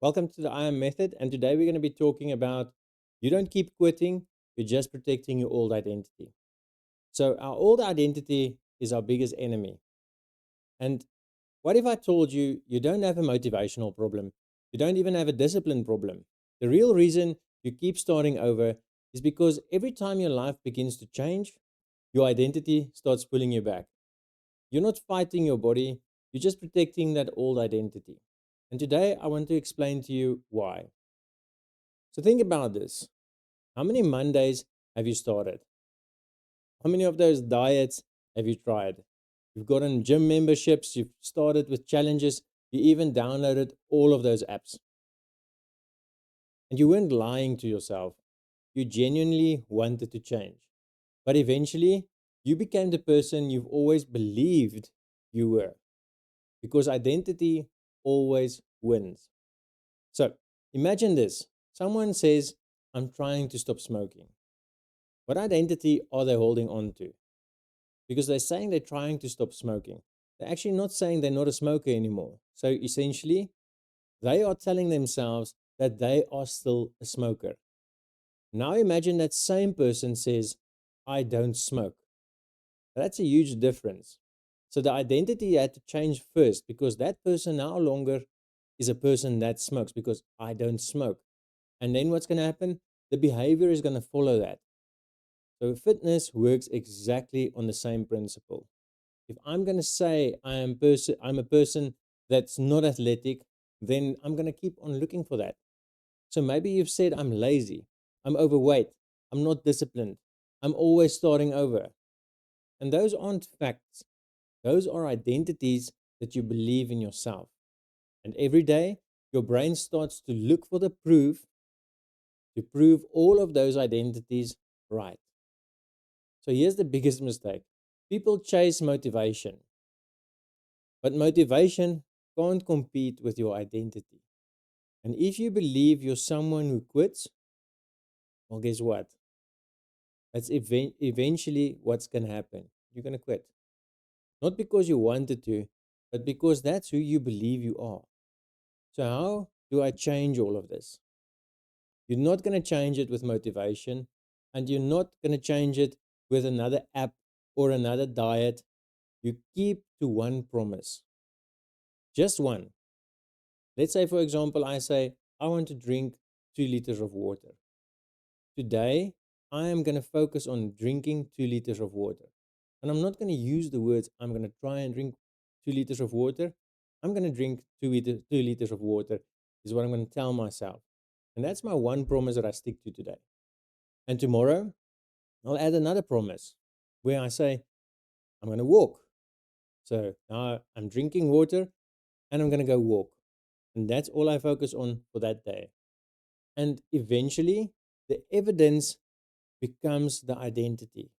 Welcome to the I Am Method, and today we're going to be talking about you don't keep quitting, you're just protecting your old identity. So, our old identity is our biggest enemy. And what if I told you you don't have a motivational problem? You don't even have a discipline problem. The real reason you keep starting over is because every time your life begins to change, your identity starts pulling you back. You're not fighting your body, you're just protecting that old identity. And today I want to explain to you why. So think about this. How many Mondays have you started? How many of those diets have you tried? You've gotten gym memberships, you've started with challenges, you even downloaded all of those apps. And you weren't lying to yourself. You genuinely wanted to change. But eventually, you became the person you've always believed you were. Because identity always wins. So imagine this. Someone says, I'm trying to stop smoking. What identity are they holding on to? Because they're saying they're trying to stop smoking. They're actually not saying they're not a smoker anymore. So essentially, they are telling themselves that they are still a smoker. Now imagine that same person says, I don't smoke. That's a huge difference. So the identity had to change first because that person no longer is a person that smokes because I don't smoke. And then what's going to happen? The behavior is going to follow that. So fitness works exactly on the same principle. If I'm going to say I'm a person that's not athletic, then I'm going to keep on looking for that. So maybe you've said I'm lazy, I'm overweight, I'm not disciplined, I'm always starting over. And those aren't facts. Those are identities that you believe in yourself. And every day, your brain starts to look for the proof to prove all of those identities right. So here's the biggest mistake. People chase motivation, but motivation can't compete with your identity. And if you believe you're someone who quits, well, guess what? That's eventually what's going to happen. You're going to quit. Not because you wanted to, but because that's who you believe you are. So, how do I change all of this? You're not going to change it with motivation, and you're not going to change it with another app or another diet. You keep to one promise, just one. Let's say, for example, I say, I want to drink 2 liters of water. Today, I am going to focus on drinking 2 liters of water. And I'm not going to use the words, I'm going to try and drink 2 liters of water. I'm going to drink 2 liters of water, is what I'm going to tell myself. And that's my one promise that I stick to today. And tomorrow, I'll add another promise where I say, I'm going to walk. So now I'm drinking water and I'm going to go walk. And that's all I focus on for that day. And eventually, the evidence becomes the identity.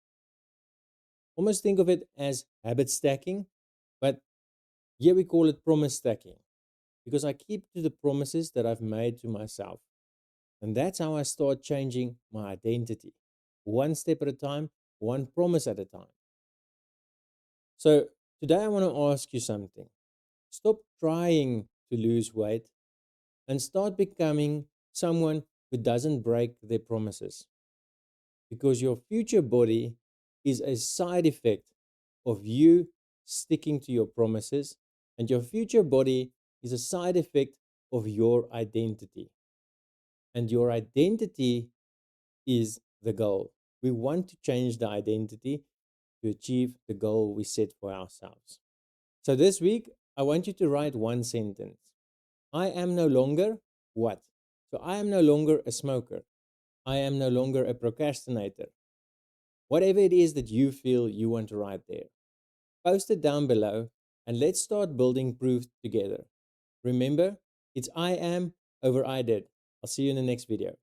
Almost think of it as habit stacking, but here we call it promise stacking because I keep to the promises that I've made to myself. And that's how I start changing my identity. One step at a time, one promise at a time. So today I want to ask you something. Stop trying to lose weight and start becoming someone who doesn't break their promises. Because your future body is a side effect of you sticking to your promises, and your future body is a side effect of your identity. And your identity is the goal. We want to change the identity to achieve the goal we set for ourselves. So this week, I want you to write one sentence. I am no longer what? So I am no longer a smoker. I am no longer a procrastinator. Whatever it is that you feel you want to write there, post it down below and let's start building proof together. Remember, it's I am over I did. I'll see you in the next video.